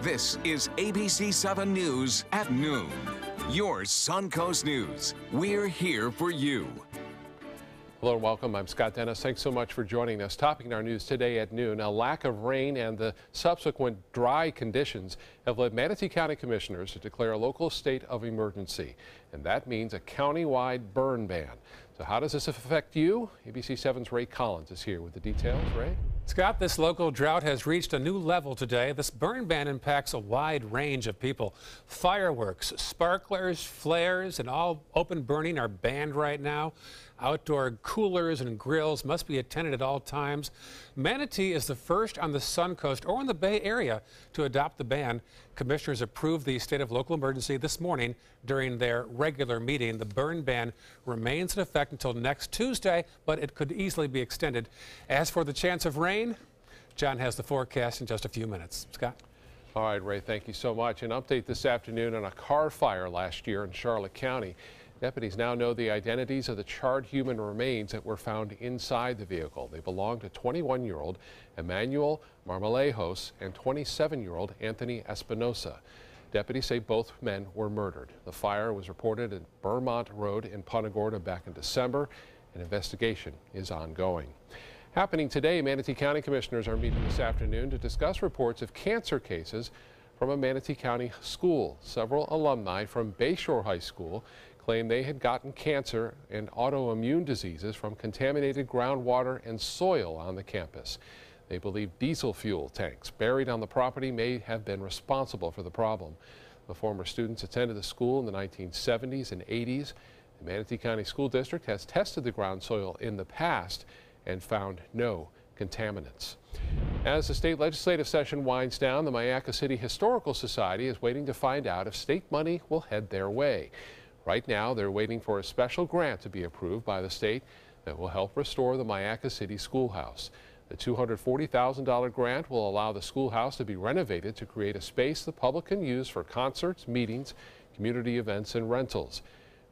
This is ABC 7 News at noon. Your Suncoast News. We're here for you. Hello and welcome. I'm Scott Dennis. Thanks so much for joining us. Topping our news today at noon, a lack of rain and the subsequent dry conditions have led Manatee County commissioners to declare a local state of emergency. And that means a county-wide burn ban. So how does this affect you? ABC 7's Ray Collins is here with the details. Ray? Scott, this local drought has reached a new level today. This burn ban impacts a wide range of people. Fireworks, sparklers, flares, and all open burning are banned right now. Outdoor coolers and grills must be attended at all times. Manatee is the first on the Suncoast or in the Bay Area to adopt the ban. Commissioners approved the state of local emergency this morning during their regular meeting. The burn ban remains in effect until next Tuesday, but it could easily be extended. As for the chance of rain, John has the forecast in just a few minutes. Scott? All right, Ray, thank you so much. An update this afternoon on a car fire last year in Charlotte County. Deputies now know the identities of the charred human remains that were found inside the vehicle. They belong to 21-year-old Emmanuel Marmolejos and 27-year-old Anthony Espinosa. Deputies say both men were murdered. The fire was reported at Vermont Road in Punta Gorda back in December. An investigation is ongoing. Happening today, Manatee County commissioners are meeting this afternoon to discuss reports of cancer cases from a Manatee County school. Several alumni from Bayshore High School claim they had gotten cancer and autoimmune diseases from contaminated groundwater and soil on the campus. They believe diesel fuel tanks buried on the property may have been responsible for the problem. The former students attended the school in the 1970s and 80s. The Manatee County School District has tested the ground soil in the past and found no contaminants. As the state legislative session winds down, the Myakka City Historical Society is waiting to find out if state money will head their way. Right now, they're waiting for a special grant to be approved by the state that will help restore the Myakka City Schoolhouse. The $240,000 grant will allow the schoolhouse to be renovated to create a space the public can use for concerts, meetings, community events, and rentals.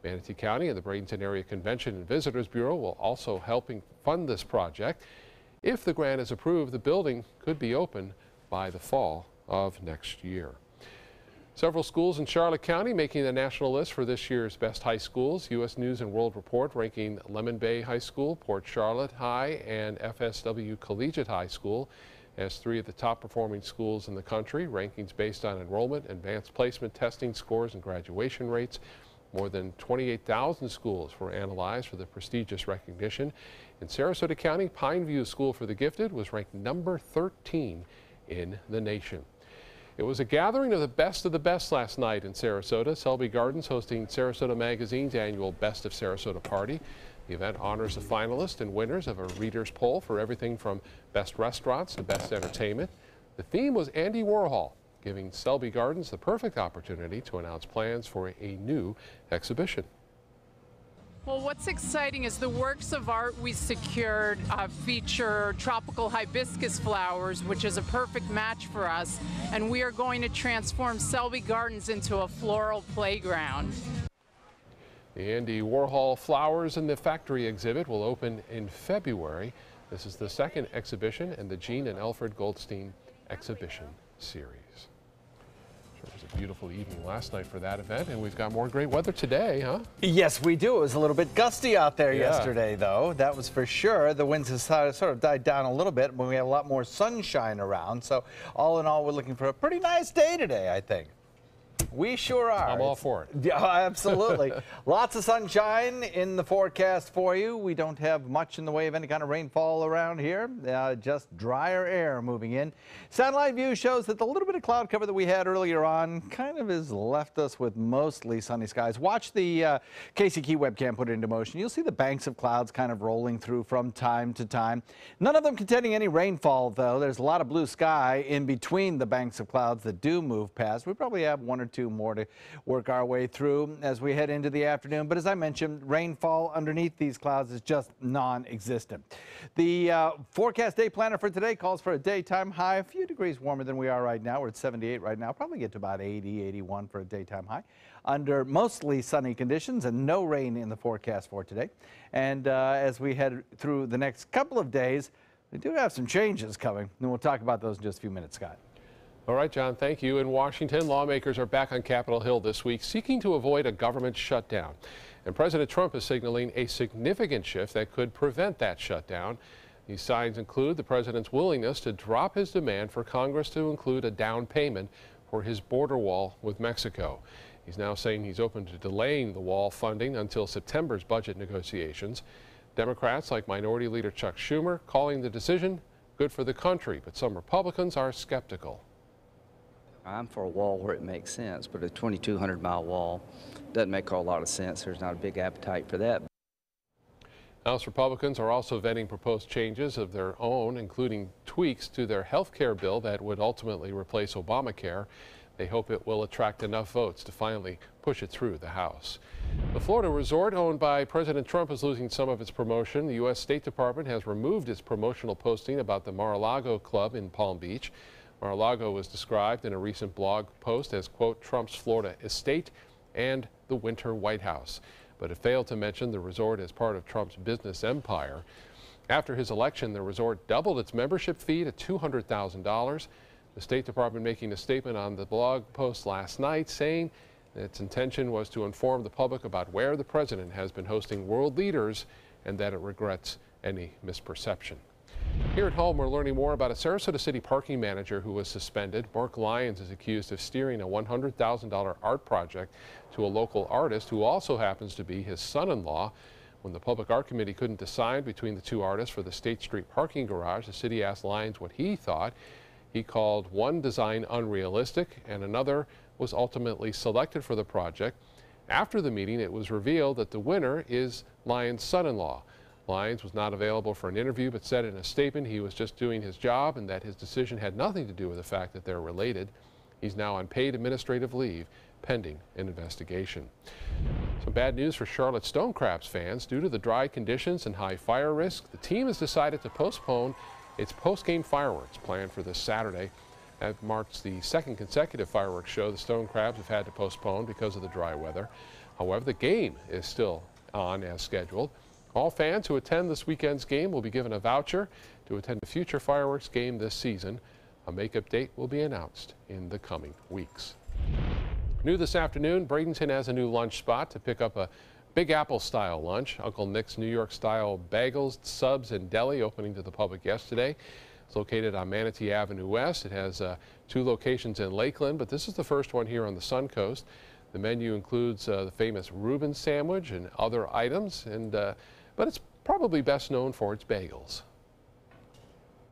Manatee County and the Bradenton Area Convention and Visitors Bureau will also helping fund this project. If the grant is approved, the building could be open by the fall of next year. Several schools in Charlotte County making the national list for this year's best high schools. U.S. News and World Report ranking Lemon Bay High School, Port Charlotte High, and FSW Collegiate High School as three of the top performing schools in the country. Rankings based on enrollment, advanced placement testing scores, and graduation rates. More than 28,000 schools were analyzed for the prestigious recognition. In Sarasota County, Pineview School for the Gifted was ranked number 13 in the nation. It was a gathering of the best last night in Sarasota. Selby Gardens hosting Sarasota Magazine's annual Best of Sarasota party. The event honors the finalists and winners of a reader's poll for everything from best restaurants to best entertainment. The theme was Andy Warhol, giving Selby Gardens the perfect opportunity to announce plans for a new exhibition. Well, what's exciting is the works of art we secured feature tropical hibiscus flowers, which is a perfect match for us, and we are going to transform Selby Gardens into a floral playground. The Andy Warhol Flowers in the Factory exhibit will open in February. This is the second exhibition in the Jean and Alfred Goldstein exhibition series. It was a beautiful evening last night for that event, and we've got more great weather today, huh? Yes, we do. It was a little bit gusty out there yesterday, though. That was for sure. The winds have sort of died down a little bit when we have a lot more sunshine around. So all in all, we're looking for a pretty nice day today, I think. We sure are. I'm all for it. Yeah, absolutely. Lots of sunshine in the forecast for you. We don't have much in the way of any kind of rainfall around here. Just drier air moving in. Satellite view shows that the little bit of cloud cover that we had earlier on kind of has left us with mostly sunny skies. Watch the Casey Key webcam put it into motion. You'll see the banks of clouds kind of rolling through from time to time. None of them containing any rainfall, though. There's a lot of blue sky in between the banks of clouds that do move past. We probably have one or two more to work our way through as we head into the afternoon. But as I mentioned, rainfall underneath these clouds is just non-existent. The forecast day planner for today calls for a daytime high a few degrees warmer than we are right now. We're at 78 right now. Probably get to about 80, 81 for a daytime high under mostly sunny conditions and no rain in the forecast for today. And as we head through the next couple of days, we do have some changes coming, and we'll talk about those in just a few minutes, Scott. All right, John, thank you. In Washington, lawmakers are back on Capitol Hill this week seeking to avoid a government shutdown. And President Trump is signaling a significant shift that could prevent that shutdown. These signs include the president's willingness to drop his demand for Congress to include a down payment for his border wall with Mexico. He's now saying he's open to delaying the wall funding until September's budget negotiations. Democrats like Minority Leader Chuck Schumer calling the decision good for the country, but some Republicans are skeptical. I'm for a wall where it makes sense, but a 2,200-mile wall doesn't make a whole lot of sense. There's not a big appetite for that. House Republicans are also vetting proposed changes of their own, including tweaks to their health care bill that would ultimately replace Obamacare. They hope it will attract enough votes to finally push it through the House. The Florida resort owned by President Trump is losing some of its promotion. The U.S. State Department has removed its promotional posting about the Mar-a-Lago Club in Palm Beach. Mar-a-Lago was described in a recent blog post as, quote, Trump's Florida estate and the winter White House. But it failed to mention the resort as part of Trump's business empire. After his election, the resort doubled its membership fee to $200,000. The State Department making a statement on the blog post last night saying that its intention was to inform the public about where the president has been hosting world leaders and that it regrets any misperception. Here at home, we're learning more about a Sarasota City parking manager who was suspended. Mark Lyons is accused of steering a $100,000 art project to a local artist who also happens to be his son-in-law. When the Public Art Committee couldn't decide between the two artists for the State Street parking garage, the city asked Lyons what he thought. He called one design unrealistic and another was ultimately selected for the project. After the meeting, it was revealed that the winner is Lyons' son-in-law. Lyons was not available for an interview, but said in a statement he was just doing his job and that his decision had nothing to do with the fact that they're related. He's now on paid administrative leave, pending an investigation. Some bad news for Charlotte Stonecraps fans. Due to the dry conditions and high fire risk, the team has decided to postpone its post-game fireworks planned for this Saturday. That marks the second consecutive fireworks show the Stonecraps have had to postpone because of the dry weather. However, the game is still on as scheduled. All fans who attend this weekend's game will be given a voucher to attend a future fireworks game this season. A makeup date will be announced in the coming weeks. New this afternoon, Bradenton has a new lunch spot to pick up a Big Apple-style lunch. Uncle Nick's New York-style bagels, subs, and deli opening to the public yesterday. It's located on Manatee Avenue West. It has 2 locations in Lakeland, but this is the first one here on the Suncoast. The menu includes the famous Reuben sandwich and other items, but it's probably best known for its bagels.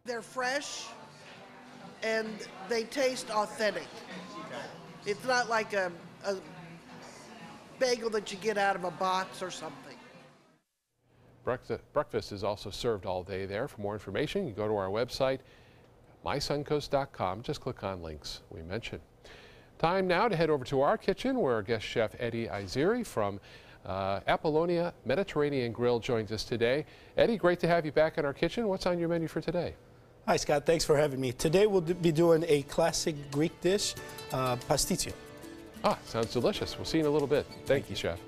They're fresh and they taste authentic. It's not like a bagel that you get out of a box or something. Breakfast is also served all day there. For more information, you go to our website, mysuncoast.com. Just click on links we mentioned. Time now to head over to our kitchen where our guest chef Eddie Iziri from Apollonia Mediterranean Grill joins us today. Eddie, great to have you back in our kitchen. What's on your menu for today? Hi, Scott. Thanks for having me. Today we'll be doing a classic Greek dish, pasticcio. Ah, sounds delicious. We'll see you in a little bit. Thank you, Chef.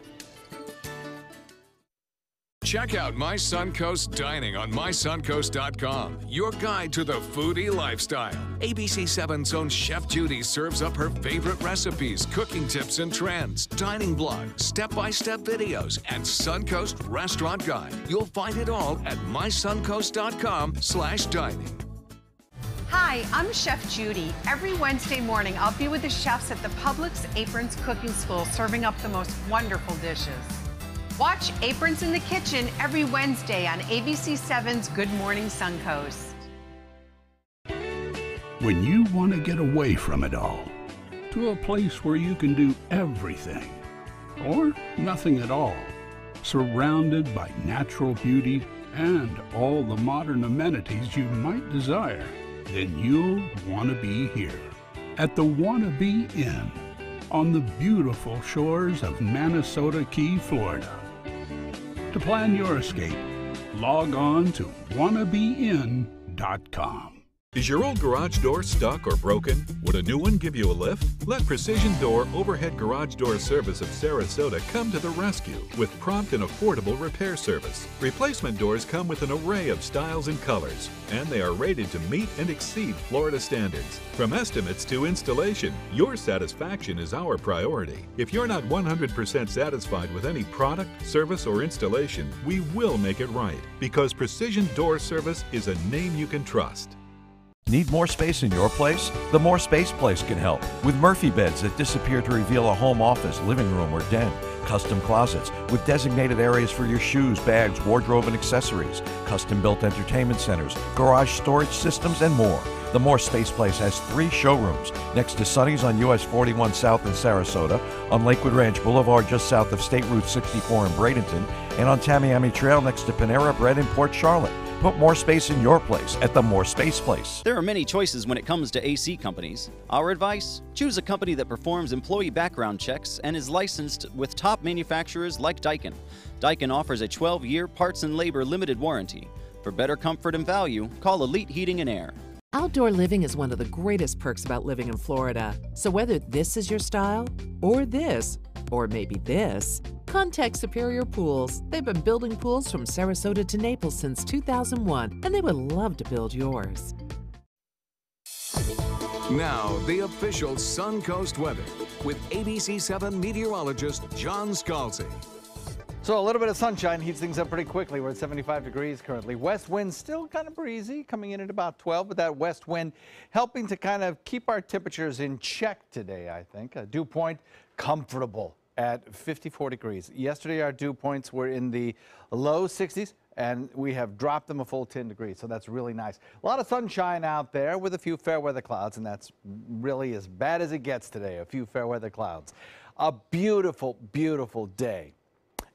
Check out My Suncoast Dining on mysuncoast.com, your guide to the foodie lifestyle. ABC 7's own Chef Judy serves up her favorite recipes, cooking tips and trends, dining blogs, step-by-step videos, and Suncoast Restaurant Guide. You'll find it all at mysuncoast.com/dining. Hi, I'm Chef Judy. Every Wednesday morning, I'll be with the chefs at the Publix Aprons Cooking School serving up the most wonderful dishes. Watch Aprons in the Kitchen every Wednesday on ABC 7's Good Morning Suncoast. When you want to get away from it all, to a place where you can do everything, or nothing at all, surrounded by natural beauty and all the modern amenities you might desire, then you'll want to be here at the Wanna Be Inn on the beautiful shores of Manasota Key, Florida. To plan your escape, log on to wannabeinn.com. Is your old garage door stuck or broken? Would a new one give you a lift? Let Precision Door Overhead Garage Door Service of Sarasota come to the rescue with prompt and affordable repair service. Replacement doors come with an array of styles and colors, and they are rated to meet and exceed Florida standards. From estimates to installation, your satisfaction is our priority. If you're not 100% satisfied with any product, service, or installation, we will make it right, because Precision Door Service is a name you can trust. Need more space in your place? The More Space Place can help with Murphy beds that disappear to reveal a home office, living room, or den. Custom closets with designated areas for your shoes, bags, wardrobe, and accessories. Custom-built entertainment centers, garage storage systems, and more. The More Space Place has 3 showrooms next to Sonny's on US 41 South in Sarasota, on Lakewood Ranch Boulevard just south of State Route 64 in Bradenton, and on Tamiami Trail next to Panera Bread in Port Charlotte. Put more space in your place at the More Space Place. There are many choices when it comes to AC companies. Our advice? Choose a company that performs employee background checks and is licensed with top manufacturers like Daikin. Daikin offers a 12-year parts and labor limited warranty. For better comfort and value, call Elite Heating and Air. Outdoor living is one of the greatest perks about living in Florida. So whether this is your style, or this, or maybe this, contact Superior Pools. They've been building pools from Sarasota to Naples since 2001, and they would love to build yours. Now, the official Suncoast weather with ABC7 meteorologist John Scalzi. So a little bit of sunshine heats things up pretty quickly. We're at 75 degrees currently. West wind still kind of breezy, coming in at about 12, but that west wind helping to kind of keep our temperatures in check today, I think. Dew point comfortable at 54 degrees. Yesterday, our dew points were in the low 60s, and we have dropped them a full 10 degrees, so that's really nice. A lot of sunshine out there with a few fair weather clouds, and that's really as bad as it gets today, a few fair weather clouds. A beautiful, beautiful day.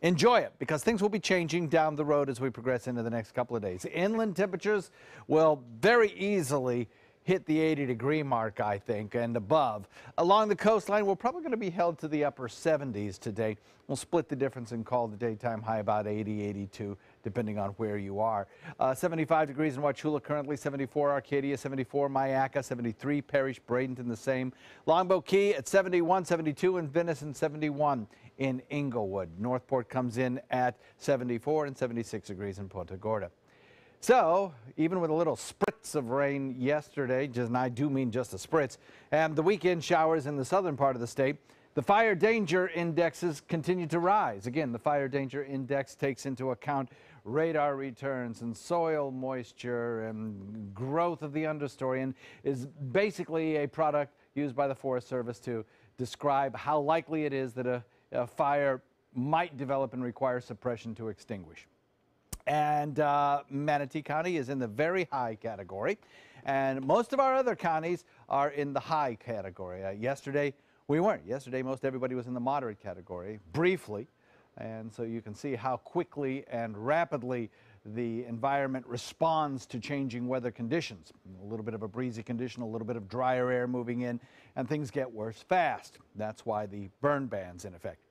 Enjoy it, because things will be changing down the road as we progress into the next couple of days. Inland temperatures will very easily hit the 80-degree mark, I think, and above. Along the coastline, we're probably going to be held to the upper 70s today. We'll split the difference and call the daytime high about 80, 82, depending on where you are. 75 degrees in Wauchula currently, 74 Arcadia, 74 Mayaca, 73 Parrish, Bradenton the same. Longboat Key at 71, 72 in Venice, and 71 in Inglewood. Northport comes in at 74 and 76 degrees in Punta Gorda. So, even with a little spritz of rain yesterday, and I do mean just a spritz, and the weekend showers in the southern part of the state, the fire danger indexes continue to rise. Again, the fire danger index takes into account radar returns and soil moisture and growth of the understory, and is basically a product used by the Forest Service to describe how likely it is that a fire might develop and require suppression to extinguish. And Manatee County is in the very high category, and most of our other counties are in the high category. Yesterday, we weren't. Yesterday, most everybody was in the moderate category, briefly, and so you can see how quickly and rapidly the environment responds to changing weather conditions. A little bit of a breezy condition, a little bit of drier air moving in, and things get worse fast. That's why the burn ban's in effect.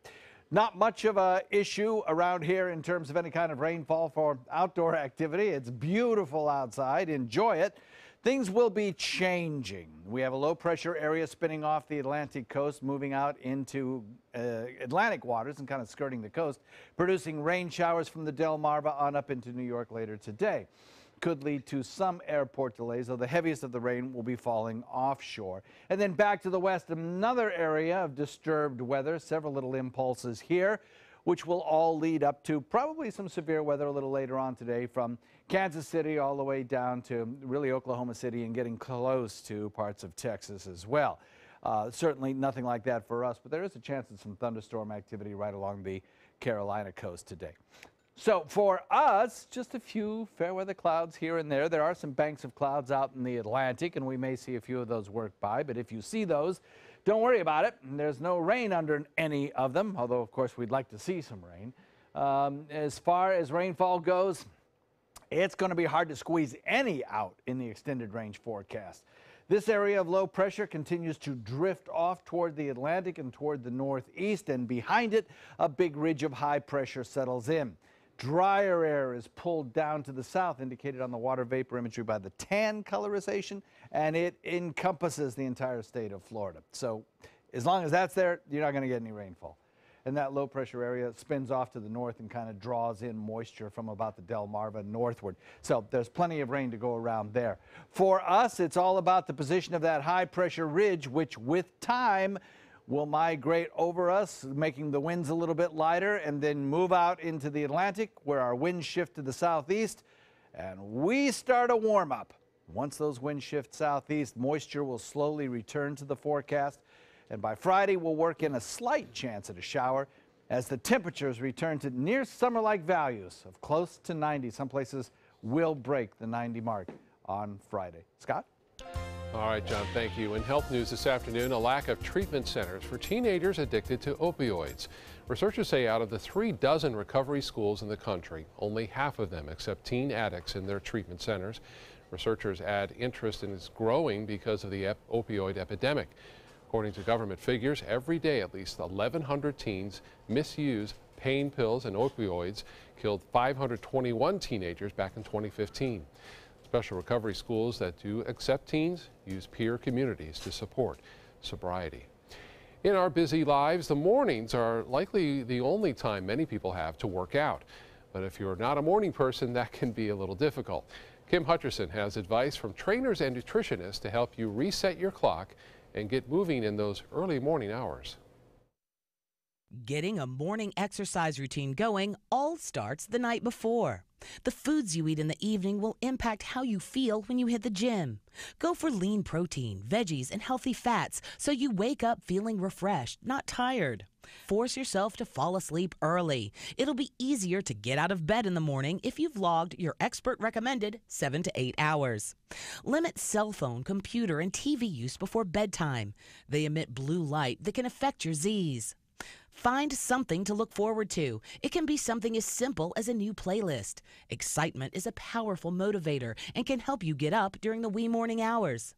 Not much of an issue around here in terms of any kind of rainfall for outdoor activity. It's beautiful outside. Enjoy it. Things will be changing. We have a low pressure area spinning off the Atlantic coast, moving out into Atlantic waters and kind of skirting the coast, producing rain showers from the Delmarva on up into New York later today. Could lead to some airport delays, though the heaviest of the rain will be falling offshore. And then back to the west, another area of disturbed weather, several little impulses here, which will all lead up to probably some severe weather a little later on today, from Kansas City all the way down to really Oklahoma City and getting close to parts of Texas as well. Certainly nothing like that for us, but there is a chance of some thunderstorm activity right along the Carolina coast today. So for us, just a few fair weather clouds here and there. There are some banks of clouds out in the Atlantic, and we may see a few of those work by. But if you see those, don't worry about it. There's no rain under any of them, although, of course, we'd like to see some rain. As far as rainfall goes, it's going to be hard to squeeze any out in the extended range forecast. This area of low pressure continues to drift off toward the Atlantic and toward the northeast, and behind it, a big ridge of high pressure settles in. Drier air is pulled down to the south, indicated on the water vapor imagery by the tan colorization, and it encompasses the entire state of Florida. So as long as that's there, you're not going to get any rainfall. And that low pressure area spins off to the north and kind of draws in moisture from about the Delmarva northward. So there's plenty of rain to go around there. For us, it's all about the position of that high pressure ridge, which with time will migrate over us, making the winds a little bit lighter, and then move out into the Atlantic, where our winds shift to the southeast, and we start a warm up. Once those winds shift southeast, moisture will slowly return to the forecast. And by Friday, we'll work in a slight chance at a shower as the temperatures return to near summer-like values of close to 90. Some places will break the 90 mark on Friday. Scott? All right, John, thank you. In health news this afternoon, a lack of treatment centers for teenagers addicted to opioids. Researchers say out of the 36 recovery schools in the country, only half of them accept teen addicts in their treatment centers. Researchers add interest in is growing because of the opioid epidemic. According to government figures, every day at least 1,100 teens misuse pain pills and opioids, killed 521 teenagers back in 2015. Special recovery schools that do accept teens use peer communities to support sobriety. In our busy lives, the mornings are likely the only time many people have to work out. But if you're not a morning person, that can be a little difficult. Kim Hutcherson has advice from trainers and nutritionists to help you reset your clock and get moving in those early morning hours. Getting a morning exercise routine going all starts the night before. The foods you eat in the evening will impact how you feel when you hit the gym. Go for lean protein, veggies, and healthy fats so you wake up feeling refreshed, not tired. Force yourself to fall asleep early. It'll be easier to get out of bed in the morning if you've logged your expert-recommended 7 to 8 hours. Limit cell phone, computer, and TV use before bedtime. They emit blue light that can affect your Z's. Find something to look forward to. It can be something as simple as a new playlist. Excitement is a powerful motivator and can help you get up during the wee morning hours.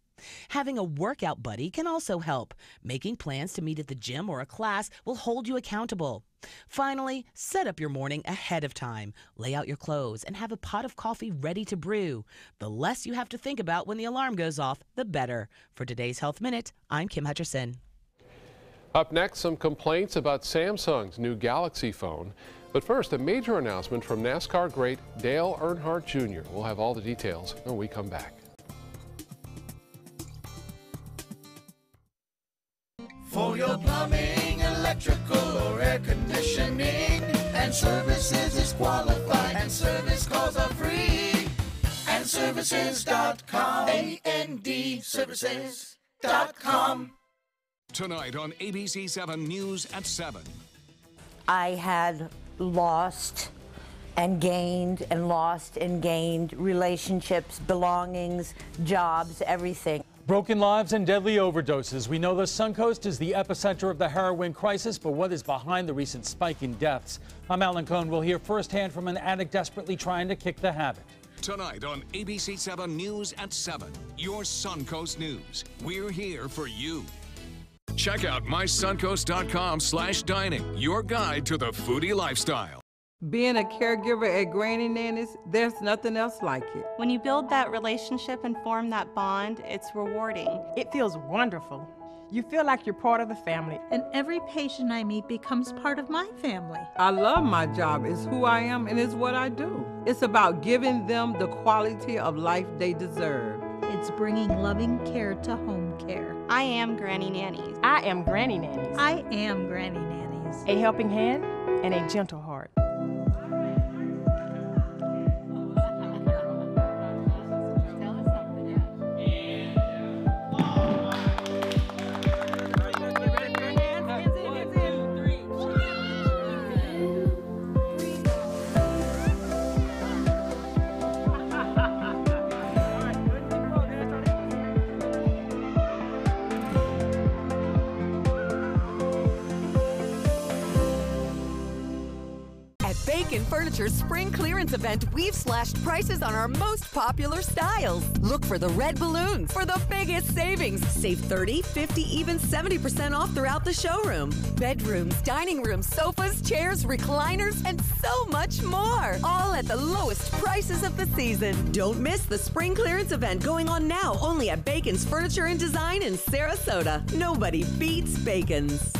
Having a workout buddy can also help. Making plans to meet at the gym or a class will hold you accountable. Finally, set up your morning ahead of time. Lay out your clothes and have a pot of coffee ready to brew. The less you have to think about when the alarm goes off, the better. For today's Health Minute, I'm Kim Hutcherson. Up next, some complaints about Samsung's new Galaxy phone. But first, a major announcement from NASCAR great Dale Earnhardt Jr. We'll have all the details when we come back. For your plumbing, electrical, or air conditioning, and services is qualified, and service calls are free. AndServices.com, A-N-D Services.com. Tonight on ABC 7 News at 7. I had lost and gained and lost and gained relationships, belongings, jobs, everything. Broken lives and deadly overdoses. We know the Suncoast is the epicenter of the heroin crisis, but what is behind the recent spike in deaths? I'm Alan Cohn. We'll hear firsthand from an addict desperately trying to kick the habit. Tonight on ABC 7 News at 7, your Suncoast News. We're here for you. Check out mysuncoast.com/dining, your guide to the foodie lifestyle. Being a caregiver at Granny Nanny's, there's nothing else like it. When you build that relationship and form that bond, it's rewarding. It feels wonderful. You feel like you're part of the family. And every patient I meet becomes part of my family. I love my job. It's who I am and it's what I do. It's about giving them the quality of life they deserve. It's bringing loving care to home care. I am Granny Nanny's. I am Granny Nanny's. I am Granny Nanny's. A helping hand and a gentle heart. Bacon Furniture's spring clearance event, we've slashed prices on our most popular styles. Look for the red balloons for the biggest savings. Save 30, 50, even 70% off throughout the showroom. Bedrooms, dining rooms, sofas, chairs, recliners, and so much more. All at the lowest prices of the season. Don't miss the spring clearance event going on now only at Bacon's Furniture and Design in Sarasota. Nobody beats Bacon's.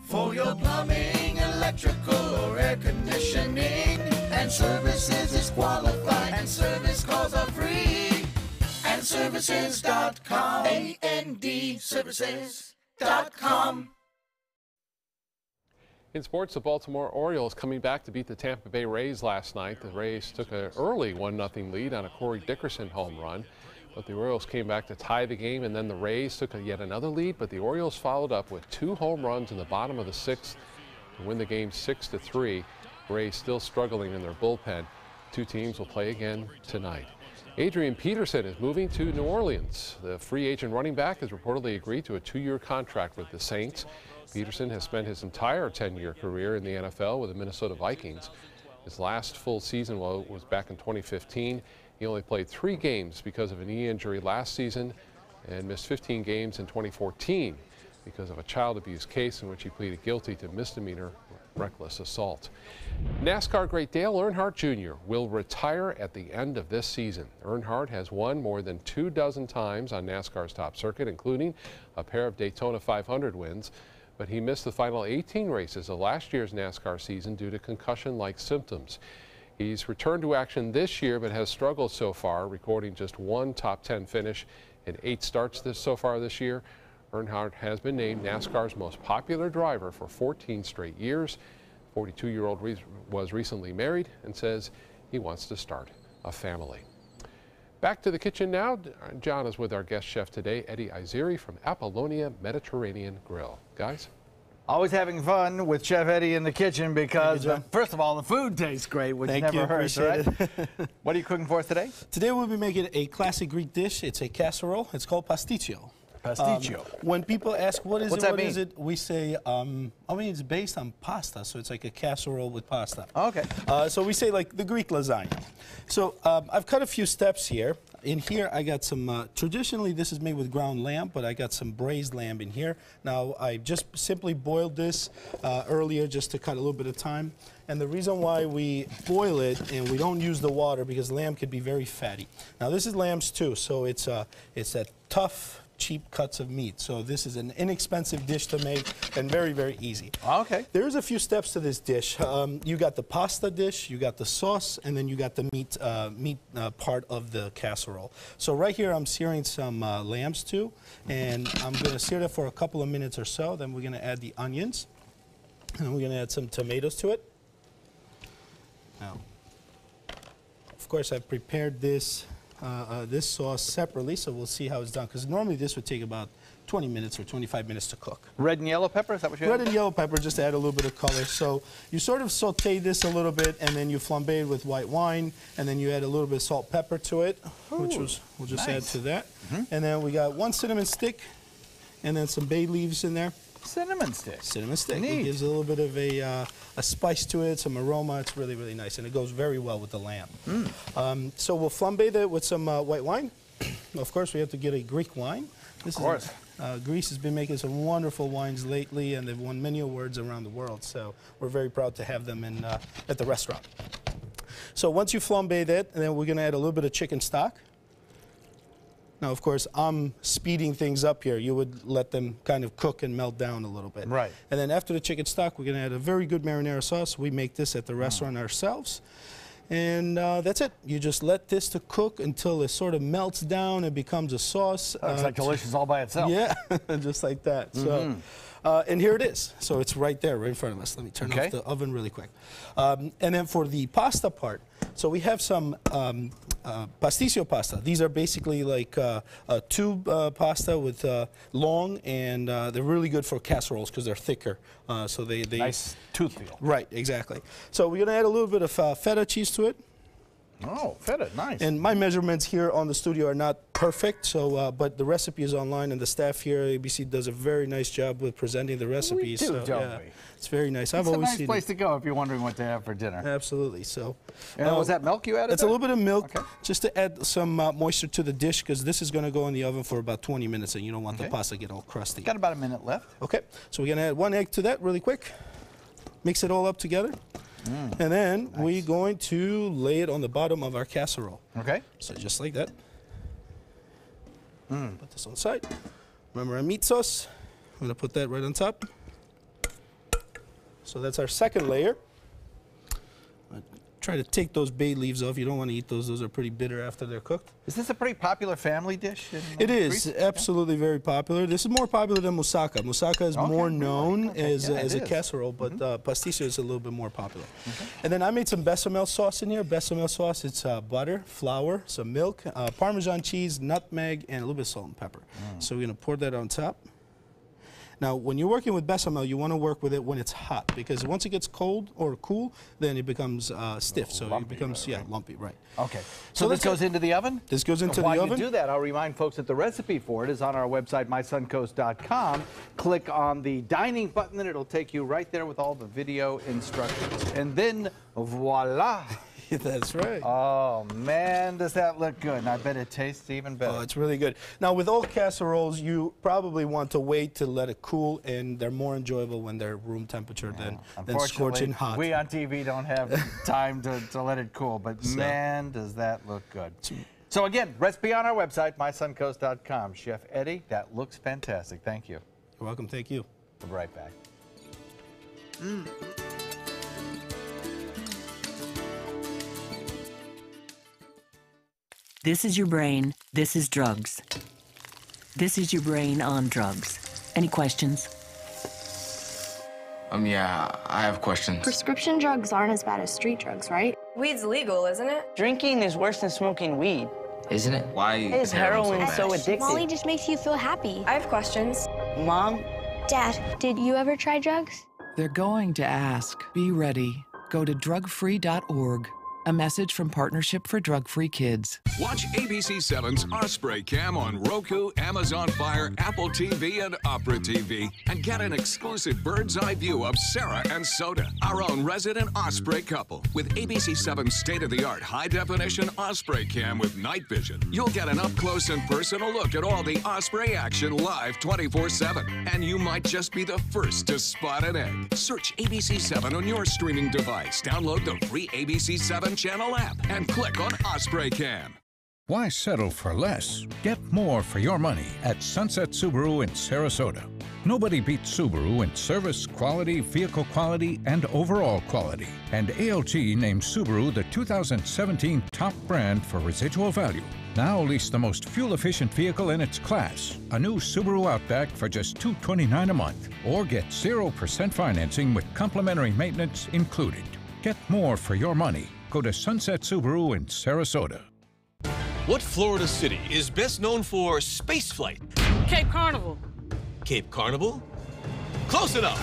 For your plumbing, electrical, or air conditioning, and services is qualified, and service calls are free. And services.com, A-N-D, services.com. In sports, the Baltimore Orioles coming back to beat the Tampa Bay Rays last night. The Rays took an early 1-0 lead on a Corey Dickerson home run, but the Orioles came back to tie the game, and then the Rays took yet another lead, but the Orioles followed up with 2 home runs in the bottom of the 6th to win the game 6-3. Rays still struggling in their bullpen. 2 teams will play again tonight. Adrian Peterson is moving to New Orleans. The free agent running back has reportedly agreed to a 2-year contract with the Saints. Peterson has spent his entire 10-year career in the NFL with the Minnesota Vikings. His last full season was back in 2015. He only played 3 games because of a knee injury last season and missed 15 games in 2014 because of a child abuse case in which he pleaded guilty to misdemeanor reckless assault. NASCAR great Dale Earnhardt Jr. will retire at the end of this season. Earnhardt has won more than 24 times on NASCAR's top circuit, including a pair of Daytona 500 wins, but he missed the final 18 races of last year's NASCAR season due to concussion-like symptoms. He's returned to action this year, but has struggled so far, recording just 1 top 10 finish in 8 starts so far this year. Earnhardt has been named NASCAR's most popular driver for 14 straight years. 42-year-old was recently married and says he wants to start a family. Back to the kitchen now. John is with our guest chef today, Eddie Izeri from Apollonia Mediterranean Grill. Guys? Always having fun with Chef Eddie in the kitchen because, first of all, the food tastes great, which never hurts, right? What are you cooking for us today? Today we'll be making a classic Greek dish. It's a casserole. It's called pasticcio. Pasticcio. When people ask what is What's it, that what mean? is it, we say, I mean, it's based on pasta, so it's like a casserole with pasta. Okay. So we say like the Greek lasagna. So I've cut a few steps here. In here, I got some, traditionally this is made with ground lamb, but I got some braised lamb in here. Now, I just simply boiled this earlier just to cut a little bit of time. And the reason why we boil it and we don't use the water, because lamb could be very fatty. Now, this is lamb stew, so it's that tough, cheap cuts of meat. So this is an inexpensive dish to make and very, very easy. Okay. There's a few steps to this dish. You got the pasta dish, you got the sauce, and then you got the meat part of the casserole. So right here I'm searing some lamb stew, and I'm going to sear that for a couple of minutes or so. Then we're going to add the onions, and we're going to add some tomatoes to it. Now, of course, I've prepared this this sauce separately, so we'll see how it's done, because normally this would take about 20 minutes or 25 minutes to cook. Red and yellow pepper, is that what you Red and yellow pepper, just to add a little bit of color. So you sort of saute this a little bit, and then you flambe it with white wine, and then you add a little bit of salt, pepper to it, which we'll just add to that. And then we got 1 cinnamon stick, and then some bay leaves in there. Cinnamon stick. Cinnamon stick. Neat. It gives a little bit of a spice to it, some aroma. It's really, really nice, and it goes very well with the lamb. So we'll flambe that with some white wine. Of course, we have to get a Greek wine. Of course. Greece has been making some wonderful wines lately, and they've won many awards around the world. So we're very proud to have them in, at the restaurant. So once you flambe that, then we're going to add a little bit of chicken stock. Now, of course, I'm speeding things up here. You would let them kind of cook and melt down a little bit. Right. And then after the chicken stock, we're going to add a very good marinara sauce. We make this at the restaurant ourselves. And that's it. You just let this to cook until it sort of melts down and becomes a sauce. Looks like delicious all by itself. Yeah, just like that. So, and here it is. So it's right there, right in front of us. Let me turn off the oven really quick. And then for the pasta part, so we have some pasticcio pasta. These are basically like a tube pasta with long, and they're really good for casseroles because they're thicker. So they nice toothfeel. Right, exactly. So we're gonna add a little bit of feta cheese to it. Oh, feta, nice. And my measurements here on the studio are not perfect, so but the recipe is online, and the staff here at ABC does a very nice job with presenting the recipes. We do, so, don't yeah, we? it's very nice. I've It's always a nice seen place to go if you're wondering what to have for dinner. Absolutely. So, and was that milk you added? It's a little bit of milk, just to add some moisture to the dish, because this is going to go in the oven for about 20 minutes, and you don't want the pasta to get all crusty. Got about a minute left. Okay, so we're going to add 1 egg to that really quick. Mix it all up together. And then we're going to lay it on the bottom of our casserole. Okay. So just like that. Put this on the side. Remember our meat sauce. I'm going to put that right on top. So that's our second layer. Try to take those bay leaves off. You don't want to eat those. Those are pretty bitter after they're cooked. Is this a pretty popular family dish? It is absolutely very popular. This is more popular than moussaka. Moussaka is more known as a casserole, but pasticcio is a little bit more popular. And then I made some bechamel sauce in here. Bechamel sauce, it's butter, flour, some milk, Parmesan cheese, nutmeg, and a little bit of salt and pepper. So we're going to pour that on top. Now, when you're working with bechamel, you want to work with it when it's hot, because once it gets cold or cool, then it becomes stiff. So lumpy, it becomes, lumpy, right. Okay. So this goes into the oven? This goes into the oven. While you do that, I'll remind folks that the recipe for it is on our website, mysuncoast.com. Click on the dining button, and it'll take you right there with all the video instructions. And then, voila. That's right. Oh, man, does that look good. And I bet it tastes even better. Oh, it's really good. Now, with all casseroles, you probably want to wait to let it cool, and they're more enjoyable when they're room temperature than scorching hot. We on TV don't have time to let it cool, but man, does that look good. So again, recipe on our website, mysuncoast.com. Chef Eddie, that looks fantastic. Thank you. You're welcome. Thank you. We'll be right back. This is your brain. This is drugs. This is your brain on drugs. Any questions? Yeah, I have questions. Prescription drugs aren't as bad as street drugs, right? Weed's legal, isn't it? Drinking is worse than smoking weed. Isn't it? Why is heroin so addictive? Molly just makes you feel happy. I have questions. Mom? Dad, did you ever try drugs? They're going to ask. Be ready. Go to drugfree.org. A message from Partnership for Drug-Free Kids. Watch ABC7's Osprey Cam on Roku, Amazon Fire, Apple TV, and Opera TV. And get an exclusive bird's eye view of Sarah and Soda, our own resident Osprey couple. With ABC7's state-of-the-art high-definition Osprey Cam with night vision, you'll get an up-close and personal look at all the Osprey action live 24/7. And you might just be the first to spot an egg. Search ABC7 on your streaming device. Download the free ABC7 channel app and click on Osprey Cam. Why settle for less? Get more for your money at Sunset Subaru in Sarasota. Nobody beats Subaru in service, quality, vehicle quality, and overall quality. And ALT named Subaru the 2017 top brand for residual value. Now lease the most fuel-efficient vehicle in its class, a new Subaru Outback for just $229 a month, or get 0% financing with complimentary maintenance included. Get more for your money. Go to Sunset Subaru in Sarasota. What Florida city is best known for spaceflight? Cape Carnival. Cape Carnival? Close enough!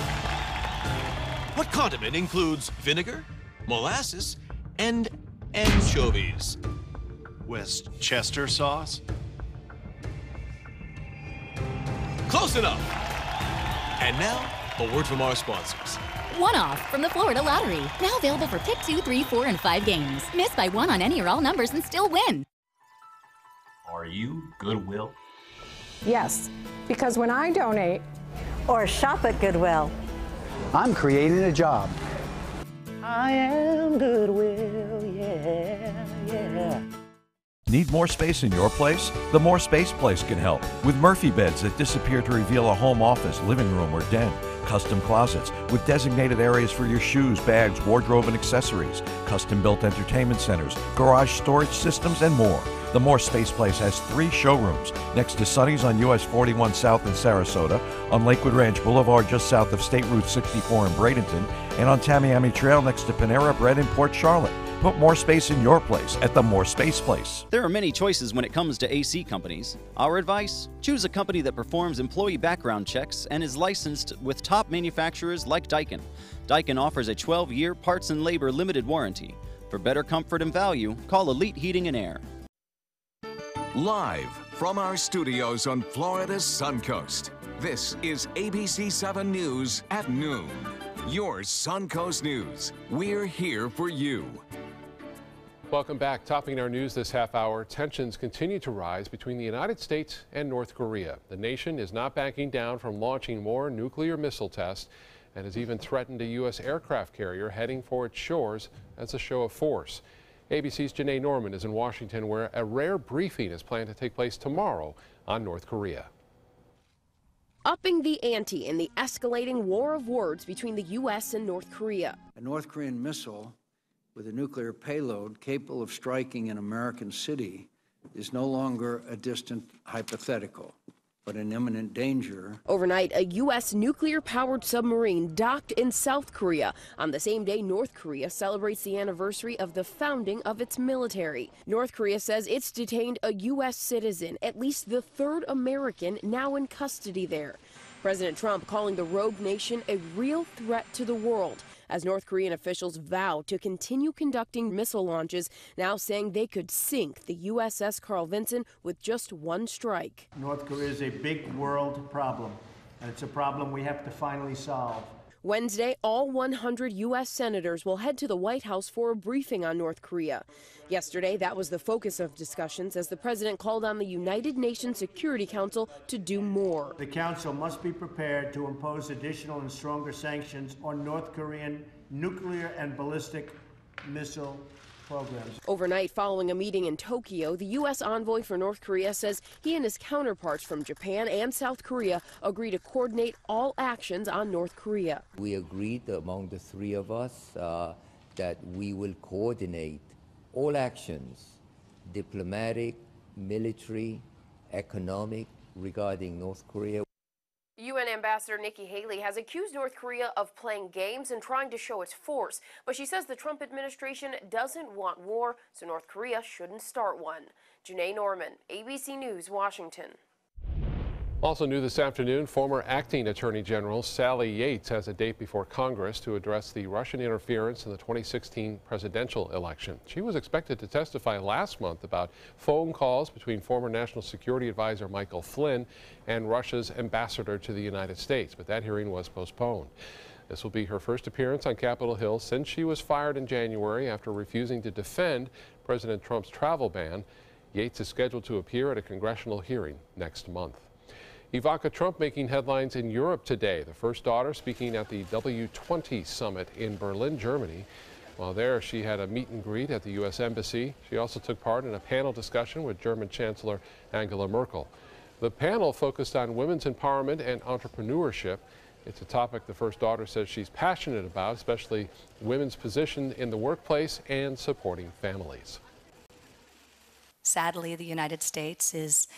What condiment includes vinegar, molasses, and anchovies? Westchester sauce? Close enough! And now, a word from our sponsors. One-off from the Florida Lottery. Now available for pick 2, 3, 4, and 5 games. Miss by 1 on any or all numbers and still win. Are you Goodwill? Yes, because when I donate or shop at Goodwill, I'm creating a job. I am Goodwill, yeah. Need more space in your place? The More Space Place can help. With Murphy beds that disappear to reveal a home office, living room, or den. Custom closets with designated areas for your shoes, bags, wardrobe, and accessories. Custom-built entertainment centers, garage storage systems, and more. The More Space Place has 3 showrooms next to Sonny's on US 41 South in Sarasota, on Lakewood Ranch Boulevard just south of State Route 64 in Bradenton, and on Tamiami Trail next to Panera Bread in Port Charlotte. Put more space in your place at the More Space Place. There are many choices when it comes to AC companies. Our advice? Choose a company that performs employee background checks and is licensed with top manufacturers like Daikin. Daikin offers a 12-year parts and labor limited warranty. For better comfort and value, call Elite Heating and Air. Live from our studios on Florida's Suncoast, this is ABC 7 News at noon. Your Suncoast News. We're here for you. Welcome back. Topping our news this half hour, tensions continue to rise between the United States and North Korea. The nation is not backing down from launching more nuclear missile tests and has even threatened a U.S. aircraft carrier heading for its shores as a show of force. ABC's Janae Norman is in Washington, where a rare briefing is planned to take place tomorrow on North Korea. Upping the ante in the escalating war of words between the U.S. and North Korea. A North Korean missile with a nuclear payload capable of striking an American city is no longer a distant hypothetical, but an imminent danger. Overnight, a U.S. nuclear-powered submarine docked in South Korea on the same day North Korea celebrates the anniversary of the founding of its military. North Korea says it's detained a U.S. citizen, at least the third American now in custody there. President Trump calling the rogue nation a real threat to the world, as North Korean officials vow to continue conducting missile launches, now saying they could sink the USS Carl Vinson with just one strike. North Korea is a big world problem, and it's a problem we have to finally solve. Wednesday, all 100 U.S. senators will head to the White House for a briefing on North Korea. Yesterday, that was the focus of discussions as the president called on the United Nations Security Council to do more. The council must be prepared to impose additional and stronger sanctions on North Korean nuclear and ballistic missile programs. Overnight, following a meeting in Tokyo, the U.S. envoy for North Korea says he and his counterparts from Japan and South Korea agree to coordinate all actions on North Korea. We agreed among the three of us that we will coordinate all actions, diplomatic, military, economic, regarding North Korea. UN Ambassador Nikki Haley has accused North Korea of playing games and trying to show its force, but she says the Trump administration doesn't want war, so North Korea shouldn't start one. Janae Norman, ABC News, Washington. Also new this afternoon, former acting Attorney General Sally Yates has a date before Congress to address the Russian interference in the 2016 presidential election. She was expected to testify last month about phone calls between former National Security Advisor Michael Flynn and Russia's ambassador to the United States, but that hearing was postponed. This will be her first appearance on Capitol Hill since she was fired in January after refusing to defend President Trump's travel ban. Yates is scheduled to appear at a congressional hearing next month. Ivanka Trump making headlines in Europe today. The first daughter speaking at the W20 summit in Berlin, Germany. While there, she had a meet and greet at the U.S. Embassy. She also took part in a panel discussion with German Chancellor Angela Merkel. The panel focused on women's empowerment and entrepreneurship. It's a topic the first daughter says she's passionate about, especially women's position in the workplace and supporting families. Sadly, the United States is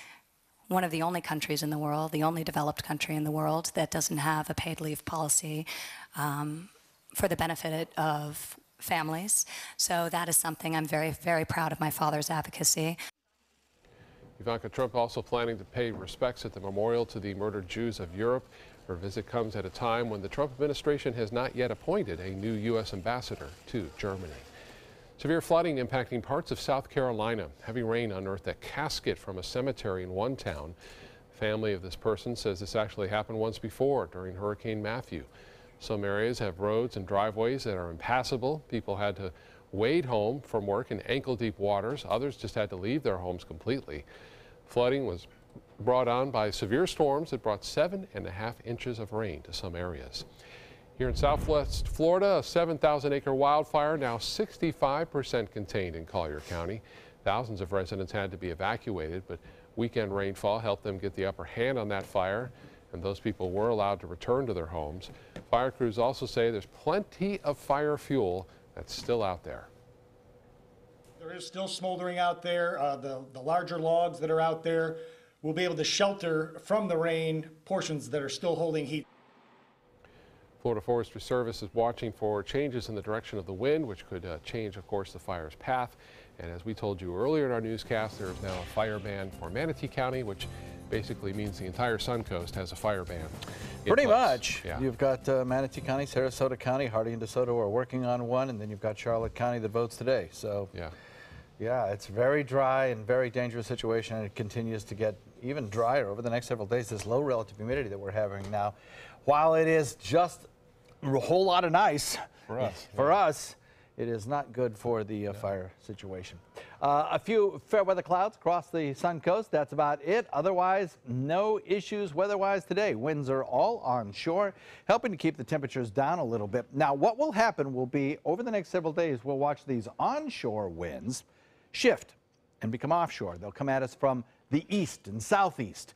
one of the only countries in the world, the only developed country in the world that doesn't have a paid leave policy for the benefit of families. So that is something I'm very, very proud of my father's advocacy. Ivanka Trump also planning to pay respects at the memorial to the murdered Jews of Europe. Her visit comes at a time when the Trump administration has not yet appointed a new U.S. ambassador to Germany. Severe flooding impacting parts of South Carolina. Heavy rain unearthed a casket from a cemetery in one town. The family of this person says this actually happened once before during Hurricane Matthew. Some areas have roads and driveways that are impassable. People had to wade home from work in ankle-deep waters. Others just had to leave their homes completely. Flooding was brought on by severe storms that brought 7.5 inches of rain to some areas. Here in Southwest Florida, a 7,000-acre wildfire now 65% contained in Collier County. Thousands of residents had to be evacuated, but weekend rainfall helped them get the upper hand on that fire, and those people were allowed to return to their homes. Fire crews also say there's plenty of fire fuel that's still out there. There is still smoldering out there. The larger logs that are out there will be able to shelter from the rain portions that are still holding heat. Florida Forestry Service is watching for changes in the direction of the wind, which could change, of course, the fire's path. And as we told you earlier in our newscast, there is now a fire ban for Manatee County, which basically means the entire Suncoast has a fire ban. Pretty much. Yeah. You've got Manatee County, Sarasota County, Hardee and DeSoto are working on one, and then you've got Charlotte County that votes today. So yeah, it's very dry and very dangerous situation, and it continues to get even drier over the next several days. This low relative humidity that we're having now, while it is just a whole lot of nice for us, it is not good for the fire situation. A few fair weather clouds across the Suncoast. That's about it. Otherwise, no issues weather-wise today. Winds are all onshore, helping to keep the temperatures down a little bit. Now, what will happen will be over the next several days, we'll watch these onshore winds shift and become offshore. They'll come at us from the east and southeast,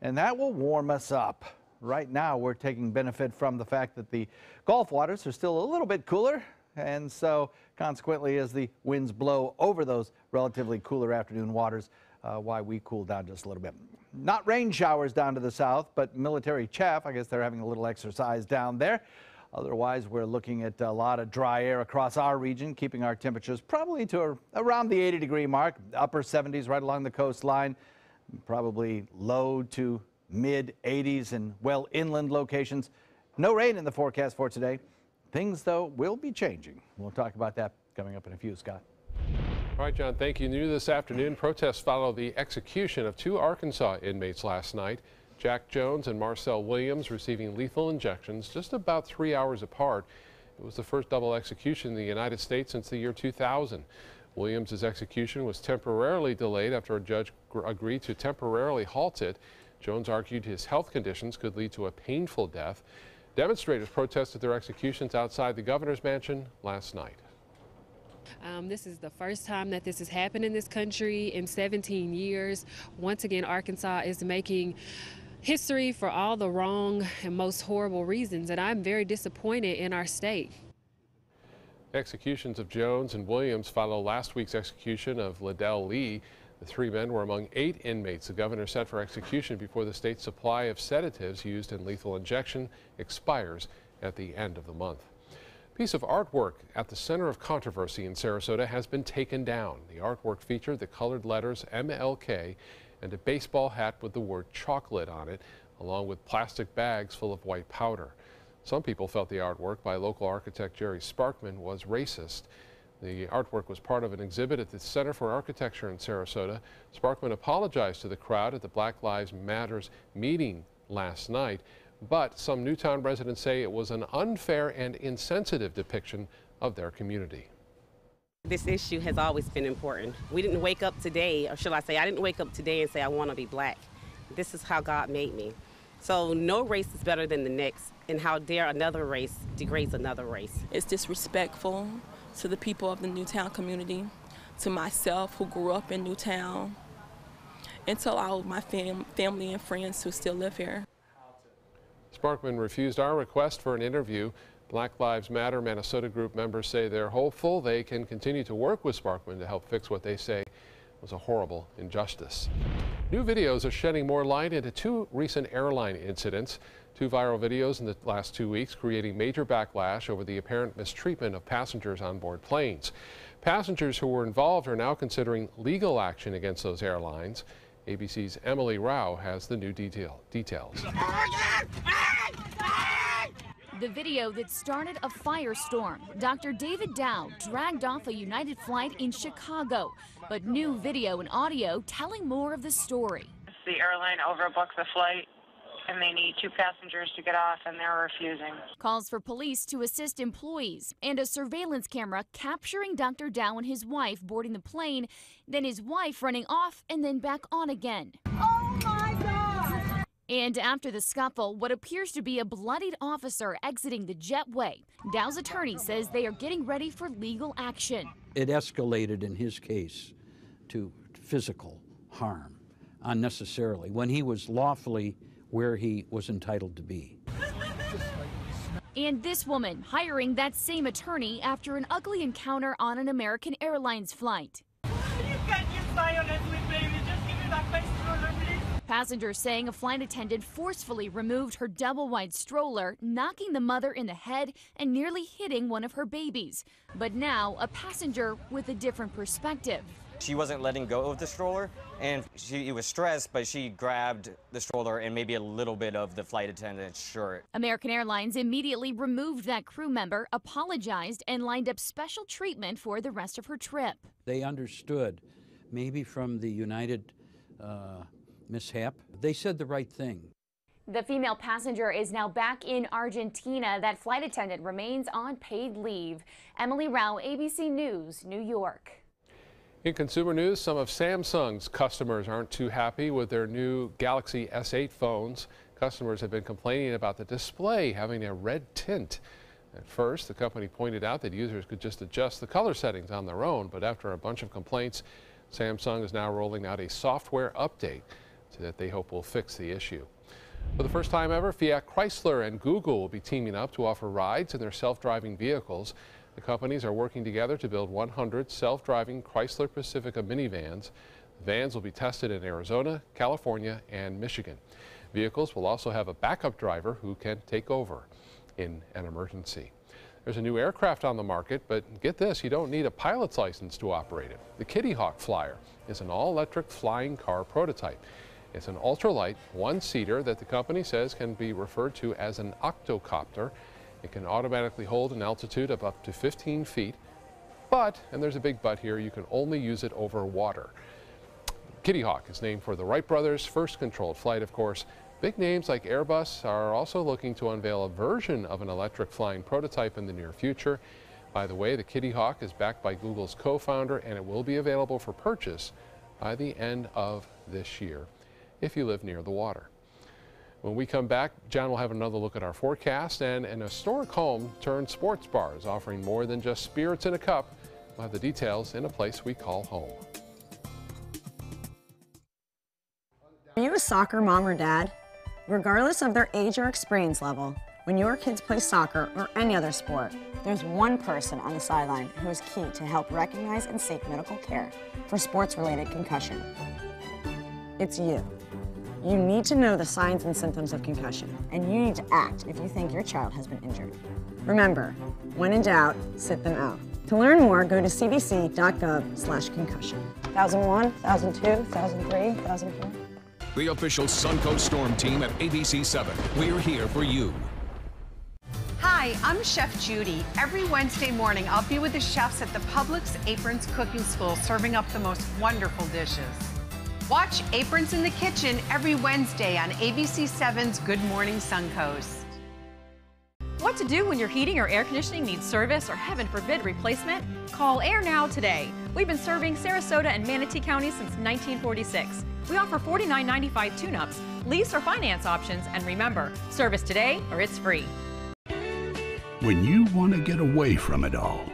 and that will warm us up. Right now, we're taking benefit from the fact that the Gulf waters are still a little bit cooler. And so, consequently, as the winds blow over those relatively cooler afternoon waters, why we cool down just a little bit. Not rain showers down to the south, but military chaff. I guess they're having a little exercise down there. Otherwise, we're looking at a lot of dry air across our region, keeping our temperatures probably to around the 80-degree mark, upper 70s right along the coastline, probably low to mid-80s in well inland locations. No rain in the forecast for today. Things, though, will be changing. We'll talk about that coming up in a few, Scott. All right, John, thank you. New this afternoon, protests follow the execution of 2 Arkansas inmates last night. Jack Jones and Marcel Williams receiving lethal injections just about 3 hours apart. It was the first double execution in the United States since the year 2000. Williams' execution was temporarily delayed after a judge agreed to temporarily halt it. Jones argued his health conditions could lead to a painful death. Demonstrators protested their executions outside the governor's mansion last night. This is the first time that this has happened in this country in 17 years. Once again, Arkansas is making history for all the wrong and most horrible reasons, and I'm very disappointed in our state. Executions of Jones and Williams follow last week's execution of Liddell Lee. The 3 men were among 8 inmates the governor set for execution before the state's supply of sedatives used in lethal injection expires at the end of the month. A piece of artwork at the center of controversy in Sarasota has been taken down. The artwork featured the colored letters MLK and a baseball hat with the word chocolate on it, along with plastic bags full of white powder. Some people felt the artwork by local architect Jerry Sparkman was racist. The artwork was part of an exhibit at the Center for Architecture in Sarasota. Sparkman apologized to the crowd at the Black Lives Matter meeting last night, but some Newtown residents say it was an unfair and insensitive depiction of their community. This issue has always been important. We didn't wake up today, or should I say, I didn't wake up today and say I want to be black. This is how God made me. So no race is better than the next, and how dare another race degrades another race. It's disrespectful to the people of the Newtown community, to myself who grew up in Newtown, and to all of my family and friends who still live here. Sparkman refused our request for an interview. Black Lives Matter Minnesota group members say they're hopeful they can continue to work with Sparkman to help fix what they say was a horrible injustice. New videos are shedding more light into 2 recent airline incidents. 2 viral videos in the last 2 weeks creating major backlash over the apparent mistreatment of passengers on board planes. Passengers who were involved are now considering legal action against those airlines. ABC's Emily Rao has the new details. The video that started a firestorm. Dr. David Dow dragged off a United flight in Chicago, but new video and audio telling more of the story. The airline overbooked the flight and they need 2 passengers to get off and they're refusing. Calls for police to assist employees and a surveillance camera capturing Dr. Dow and his wife boarding the plane, then his wife running off and then back on again. Oh my God! And after the scuffle, what appears to be a bloodied officer exiting the jetway. Dow's attorney says they are getting ready for legal action. It escalated in his case to physical harm unnecessarily when he was lawfully where he was entitled to be. And this woman hiring that same attorney after an ugly encounter on an American Airlines flight. You can't use violence with baby. Just give me back my stroller, please. Passengers saying a flight attendant forcefully removed her double-wide stroller, knocking the mother in the head and nearly hitting one of her babies. But now, a passenger with a different perspective. She wasn't letting go of the stroller, and she was stressed, but she grabbed the stroller and maybe a little bit of the flight attendant's shirt. American Airlines immediately removed that crew member, apologized, and lined up special treatment for the rest of her trip. They understood, maybe from the United mishap, they said the right thing. The female passenger is now back in Argentina. That flight attendant remains on paid leave. Emily Rao, ABC News, New York. In consumer news, some of Samsung's customers aren't too happy with their new Galaxy S8 phones. Customers have been complaining about the display having a red tint. At first, the company pointed out that users could just adjust the color settings on their own, but after a bunch of complaints, Samsung is now rolling out a software update that they hope will fix the issue. For the first time ever, Fiat Chrysler and Google will be teaming up to offer rides in their self-driving vehicles. The companies are working together to build 100 self-driving Chrysler Pacifica minivans. The vans will be tested in Arizona, California, and Michigan. Vehicles will also have a backup driver who can take over in an emergency. There's a new aircraft on the market, but get this, you don't need a pilot's license to operate it. The Kitty Hawk Flyer is an all-electric flying car prototype. It's an ultralight one-seater that the company says can be referred to as an octocopter. It can automatically hold an altitude of up to 15 feet, but, and there's a big but here, you can only use it over water. Kitty Hawk is named for the Wright brothers' first controlled flight, of course. Big names like Airbus are also looking to unveil a version of an electric flying prototype in the near future. By the way, the Kitty Hawk is backed by Google's co-founder, and it will be available for purchase by the end of this year if you live near the water. When we come back, John will have another look at our forecast, and an historic home turned sports bars offering more than just spirits in a cup. We'll have the details in a place we call home. Are you a soccer mom or dad? Regardless of their age or experience level, when your kids play soccer or any other sport, there's one person on the sideline who is key to help recognize and seek medical care for sports-related concussion. It's you. You need to know the signs and symptoms of concussion, and you need to act if you think your child has been injured. Remember, when in doubt, sit them out. To learn more, go to cdc.gov/concussion. 2001, 2002, 2003, 2004. The official Suncoast Storm team at ABC 7. We're here for you. Hi, I'm Chef Judy. Every Wednesday morning, I'll be with the chefs at the Publix Aprons Cooking School, serving up the most wonderful dishes. Watch Aprons in the Kitchen every Wednesday on ABC 7's Good Morning Suncoast. What to do when your heating or air conditioning needs service or, heaven forbid, replacement? Call Air Now today. We've been serving Sarasota and Manatee County since 1946. We offer $49.95 tune-ups, lease or finance options, and remember, service today or it's free. When you want to get away from it all,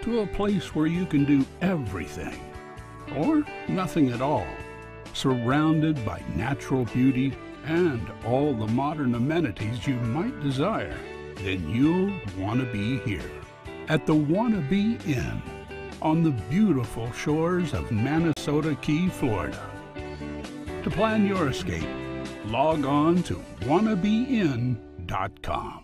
to a place where you can do everything, or nothing at all, surrounded by natural beauty and all the modern amenities you might desire, then you'll want to be here at the Wannabe Inn on the beautiful shores of Manasota Key, Florida. To plan your escape, log on to wannabeinn.com.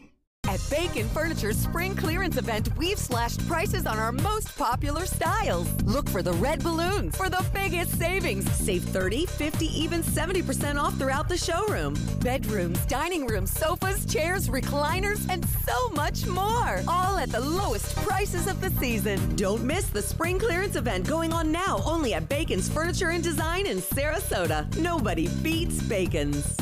At Bacon Furniture's spring clearance event, we've slashed prices on our most popular styles. Look for the red balloons for the biggest savings. Save 30, 50, even 70% off throughout the showroom. Bedrooms, dining rooms, sofas, chairs, recliners, and so much more. All at the lowest prices of the season. Don't miss the spring clearance event going on now only at Bacon's Furniture and Design in Sarasota. Nobody beats Bacon's.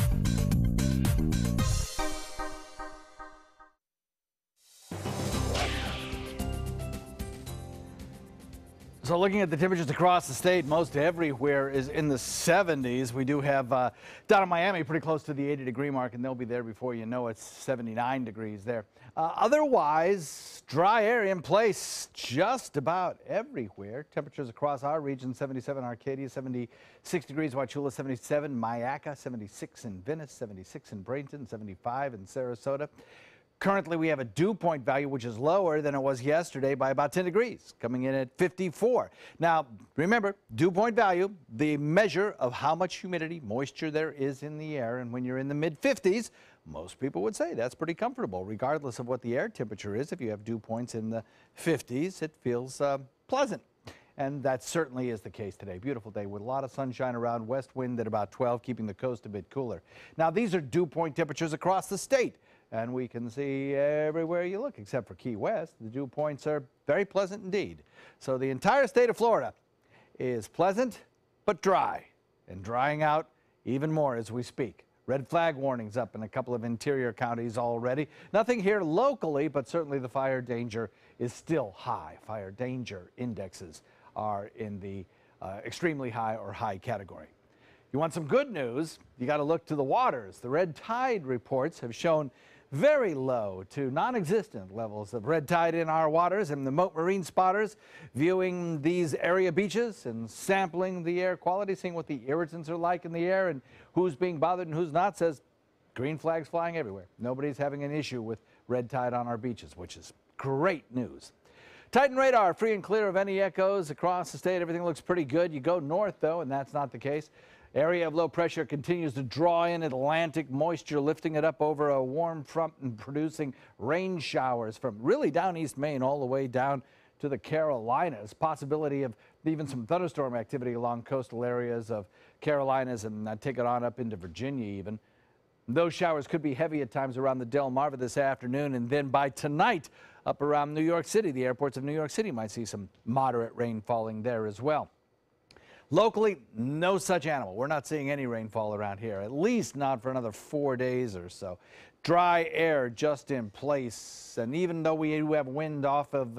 So looking at the temperatures across the state, most everywhere is in the 70s. We do have down in Miami pretty close to the 80-degree mark, and they'll be there before you know it's 79 degrees there. Otherwise, dry air in place just about everywhere. Temperatures across our region, 77 Arcadia, 76 degrees Wauchula, 77 Mayaca, 76 in Venice, 76 in Bradenton, 75 in Sarasota. Currently, we have a dew point value, which is lower than it was yesterday by about 10 degrees, coming in at 54. Now, remember, dew point value, the measure of how much humidity, moisture there is in the air. And when you're in the mid-50s, most people would say that's pretty comfortable, regardless of what the air temperature is. If you have dew points in the 50s, it feels pleasant. And that certainly is the case today. Beautiful day with a lot of sunshine around, west wind at about 12, keeping the coast a bit cooler. Now, these are dew point temperatures across the state. And we can see everywhere you look, except for Key West. The dew points are very pleasant indeed. So the entire state of Florida is pleasant but dry, and drying out even more as we speak. Red flag warnings up in a couple of interior counties already. Nothing here locally, but certainly the fire danger is still high. Fire danger indexes are in the extremely high or high category. You want some good news? You got to look to the waters. The red tide reports have shown very low to non-existent levels of red tide in our waters, and the Mote Marine spotters viewing these area beaches and sampling the air quality, seeing what the irritants are like in the air and who's being bothered and who's not, says green flags flying everywhere. Nobody's having an issue with red tide on our beaches, which is great news. Titan radar free and clear of any echoes across the state. Everything looks pretty good. You go north, though, and that's not the case. Area of low pressure continues to draw in Atlantic moisture, lifting it up over a warm front and producing rain showers from really down East Maine all the way down to the Carolinas. Possibility of even some thunderstorm activity along coastal areas of Carolinas, and take it on up into Virginia even. Those showers could be heavy at times around the Delmarva this afternoon, and then by tonight up around New York City. The airports of New York City might see some moderate rain falling there as well. Locally, no such animal. We're not seeing any rainfall around here, at least not for another 4 days or so. Dry air just in place, and even though we have wind off of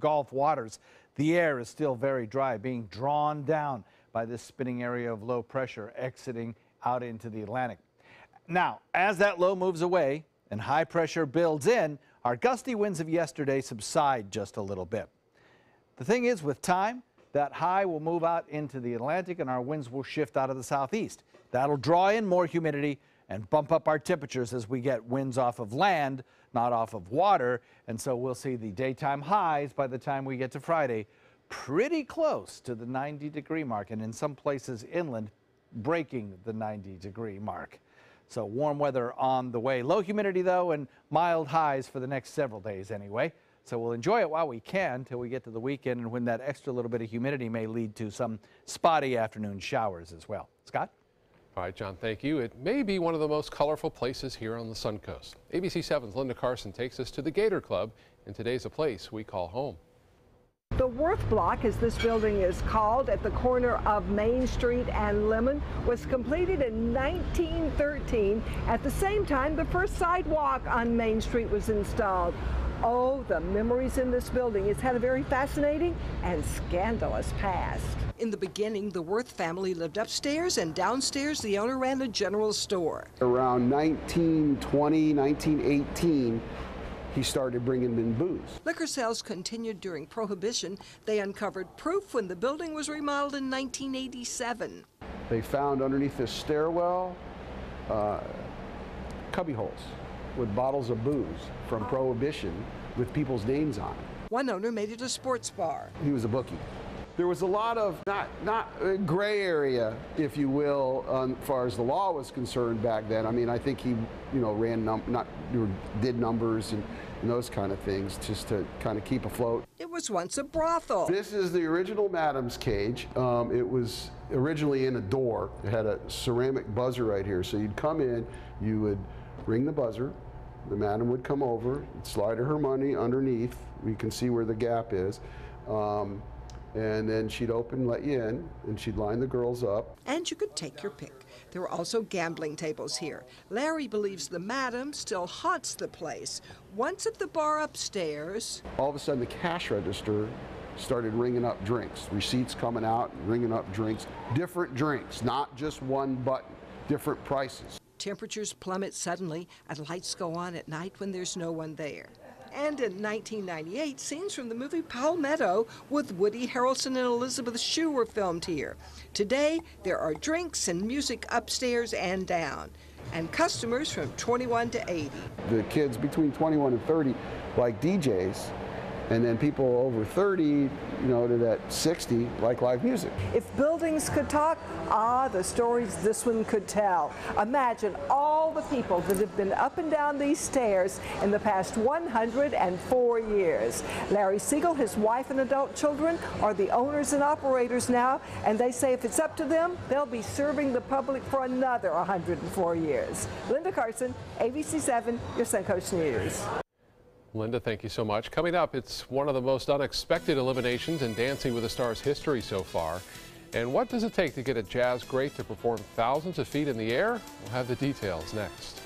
Gulf waters, the air is still very dry, being drawn down by this spinning area of low pressure exiting out into the Atlantic. Now, as that low moves away and high pressure builds in, our gusty winds of yesterday subside just a little bit. The thing is, with time, that high will move out into the Atlantic and our winds will shift out of the southeast. That'll draw in more humidity and bump up our temperatures as we get winds off of land, not off of water. And so we'll see the daytime highs by the time we get to Friday pretty close to the 90-degree mark, and in some places inland breaking the 90-degree mark. So warm weather on the way. Low humidity, though, and mild highs for the next several days anyway. So we'll enjoy it while we can till we get to the weekend, and when that extra little bit of humidity may lead to some spotty afternoon showers as well. Scott? All right, John, thank you. It may be one of the most colorful places here on the Suncoast. ABC 7's Linda Carson takes us to the Gator Club, and today's a place we call home. The Worth Block, as this building is called, at the corner of Main Street and Lemon, was completed in 1913. At the same time, the first sidewalk on Main Street was installed. Oh, the memories in this building. It's had a very fascinating and scandalous past. In the beginning, the Worth family lived upstairs, and downstairs the owner ran a general store. Around 1920, 1918, he started bringing in booze. Liquor sales continued during Prohibition. They uncovered proof when the building was remodeled in 1987. They found underneath this stairwell cubby holes with bottles of booze from Prohibition with people's names on it. One owner made it a sports bar. He was a bookie. There was a lot of not gray area, if you will, as far as the law was concerned back then. I mean, I think he, ran did numbers and those kind of things just to kind of keep afloat. It was once a brothel. This is the original Madam's Cage. It was originally in a door. It had a ceramic buzzer right here. So you'd come in, you would ring the buzzer, the madam would come over, slide her money underneath. We can see where the gap is. And then she'd open, let you in, and she'd line the girls up. And you could take your pick. There were also gambling tables here. Larry believes the madam still haunts the place. Once at the bar upstairs, all of a sudden the cash register started ringing up drinks. Receipts coming out, ringing up drinks. Different drinks, not just one button, different prices. Temperatures plummet suddenly, and lights go on at night when there's no one there. And in 1998, scenes from the movie Palmetto with Woody Harrelson and Elizabeth Shue were filmed here. Today, there are drinks and music upstairs and down. and customers from 21 to 80. The kids between 21 and 30 like DJs, and then people over 30, to that 60 like live music. If buildings could talk, the stories this one could tell. Imagine all the people that have been up and down these stairs in the past 104 years. Larry Siegel, his wife and adult children are the owners and operators now, and they say if it's up to them, they'll be serving the public for another 104 years. Linda Carson, ABC 7, your Suncoast News. Linda, thank you so much. Coming up, it's one of the most unexpected eliminations in Dancing with the Stars history so far. And what does it take to get a jazz great to perform thousands of feet in the air? We'll have the details next.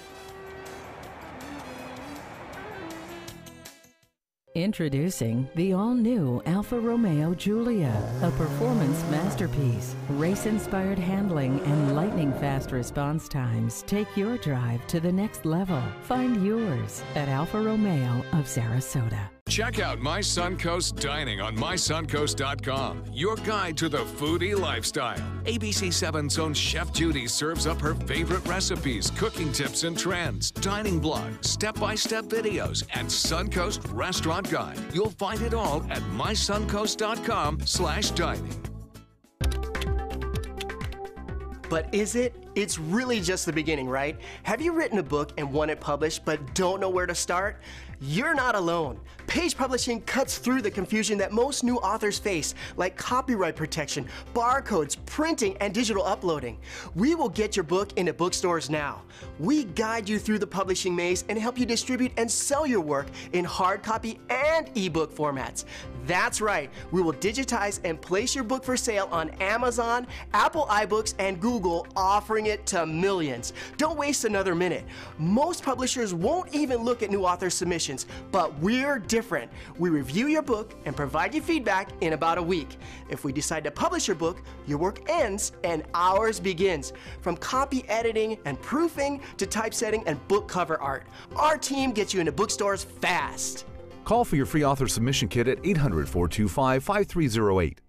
Introducing the all-new Alfa Romeo Giulia, a performance masterpiece. Race-inspired handling and lightning-fast response times take your drive to the next level. Find yours at Alfa Romeo of Sarasota. Check out My Suncoast Dining on mysuncoast.com, your guide to the foodie lifestyle. ABC 7's own Chef Judy serves up her favorite recipes, cooking tips and trends, dining blogs, step-by-step videos, and Suncoast Restaurant Guide. You'll find it all at mysuncoast.com/dining. But is it? It's really just the beginning, right? Have you written a book and want it published but don't know where to start? You're not alone. Page Publishing cuts through the confusion that most new authors face, like copyright protection, barcodes, printing, and digital uploading. We will get your book into bookstores now. We guide you through the publishing maze and help you distribute and sell your work in hard copy and ebook formats. That's right, we will digitize and place your book for sale on Amazon, Apple iBooks, and Google, offering it to millions. Don't waste another minute. Most publishers won't even look at new author submissions, but we're different. We review your book and provide you feedback in about a week. If we decide to publish your book, your work ends and ours begins. From copy editing and proofing to typesetting and book cover art, our team gets you into bookstores fast. Call for your free author submission kit at 800-425-5308.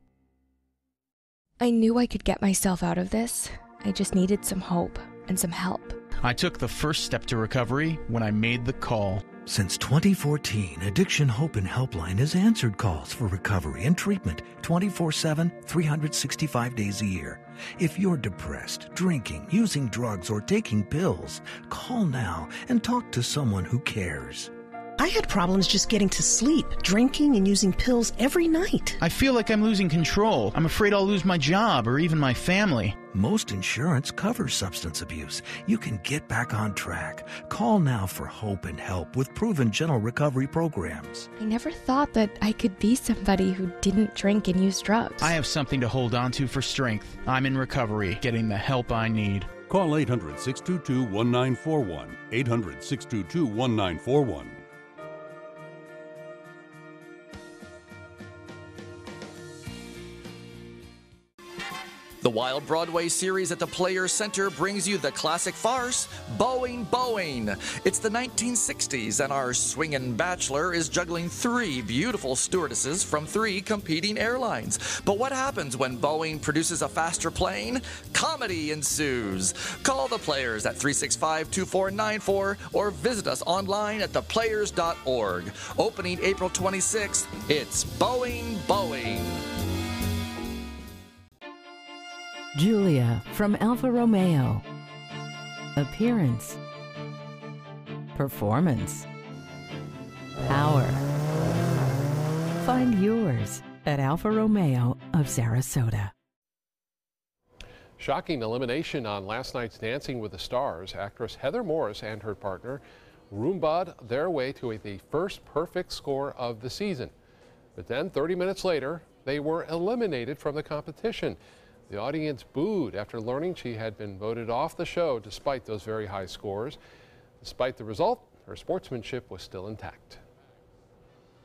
I knew I could get myself out of this. I just needed some hope and some help. I took the first step to recovery when I made the call. Since 2014, Addiction Hope and Helpline has answered calls for recovery and treatment 24/7, 365 days a year. If you're depressed, drinking, using drugs, or taking pills, call now and talk to someone who cares. I had problems just getting to sleep, drinking and using pills every night. I feel like I'm losing control. I'm afraid I'll lose my job or even my family. Most insurance covers substance abuse. You can get back on track. Call now for hope and help with proven gentle recovery programs. I never thought that I could be somebody who didn't drink and use drugs. I have something to hold on to for strength. I'm in recovery, getting the help I need. Call 800-622-1941. 800-622-1941. The Wild Broadway series at the Players Center brings you the classic farce, Boeing, Boeing. It's the 1960s, and our swingin' bachelor is juggling 3 beautiful stewardesses from 3 competing airlines. But what happens when Boeing produces a faster plane? Comedy ensues. Call the Players at 365-2494 or visit us online at theplayers.org. Opening April 26th, it's Boeing, Boeing. Giulia from Alfa Romeo. Appearance. Performance. Power. Find yours at Alfa Romeo of Sarasota. Shocking elimination on last night's Dancing with the Stars. Actress Heather Morris and her partner Roomba'd their way to the first perfect score of the season. But then 30 minutes later, they were eliminated from the competition. The audience booed after learning she had been voted off the show despite those very high scores. Despite the result, her sportsmanship was still intact.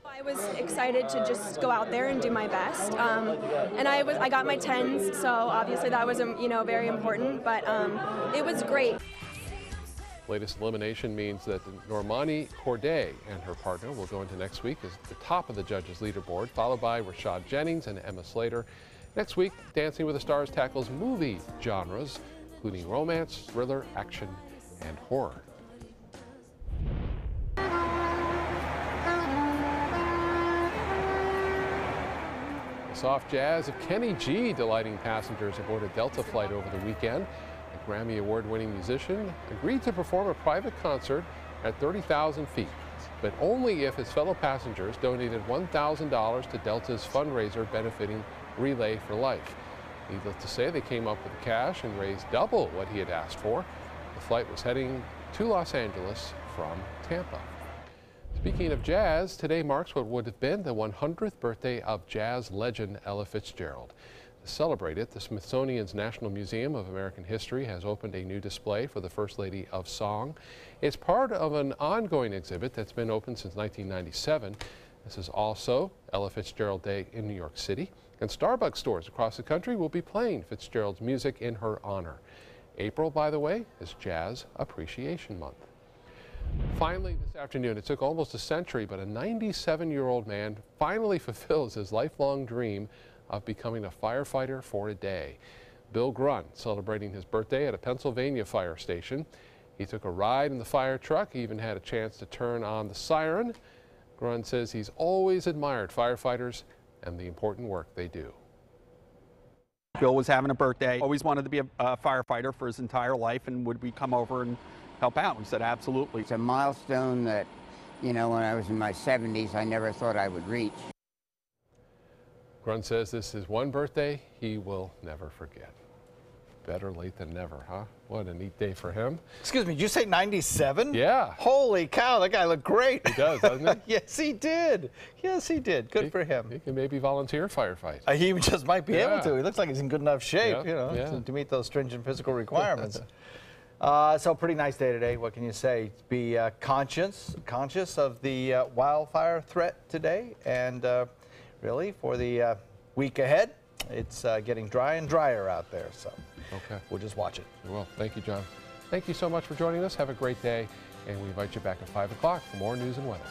I was excited to just go out there and do my best, and I got my 10s, so obviously that was very important. But it was great. Latest elimination means that Normani Corday and her partner will go into next week as the top of the judges' leaderboard, followed by Rashad Jennings and Emma Slater. Next week, Dancing with the Stars tackles movie genres, including romance, thriller, action, and horror. The soft jazz of Kenny G delighting passengers aboard a Delta flight over the weekend. The Grammy Award-winning musician agreed to perform a private concert at 30,000 feet, but only if his fellow passengers donated $1,000 to Delta's fundraiser benefiting Relay for Life. Needless to say, they came up with the cash and raised double what he had asked for. The flight was heading to Los Angeles from Tampa. Speaking of jazz, today marks what would have been the 100th birthday of jazz legend Ella Fitzgerald. To celebrate it, the Smithsonian's National Museum of American History has opened a new display for the First Lady of Song. It's part of an ongoing exhibit that's been open since 1997. This is also Ella Fitzgerald Day in New York City, and Starbucks stores across the country will be playing Fitzgerald's music in her honor. April, by the way, is Jazz Appreciation Month. Finally, this afternoon, it took almost a century, but a 97-year-old man finally fulfills his lifelong dream of becoming a firefighter for a day. Bill Grunn, celebrating his birthday at a Pennsylvania fire station. He took a ride in the fire truck. He even had a chance to turn on the siren. Grunn says he's always admired firefighters and the important work they do. Bill was having a birthday, always wanted to be a firefighter for his entire life, and would we come over and help out? We said absolutely. It's a milestone that, you know, when I was in my 70s, I never thought I would reach. Grunn says this is one birthday he will never forget. Better late than never, huh? What a neat day for him. Excuse me, did you say 97? Yeah. Holy cow, that guy looked great. He does, doesn't he? Yes, he did. Yes, he did. Good for him. He can maybe volunteer firefight. He just might be able to. He looks like he's in good enough shape, Yeah, you know, yeah. to meet those stringent physical requirements. So pretty nice day today. What can you say? Be conscious of the wildfire threat today, and really for the week ahead, it's getting dry and drier out there. So we'll just watch it. Well, thank you, John. Thank you so much for joining us. Have a great day, and we invite you back at 5 o'clock for more news and weather.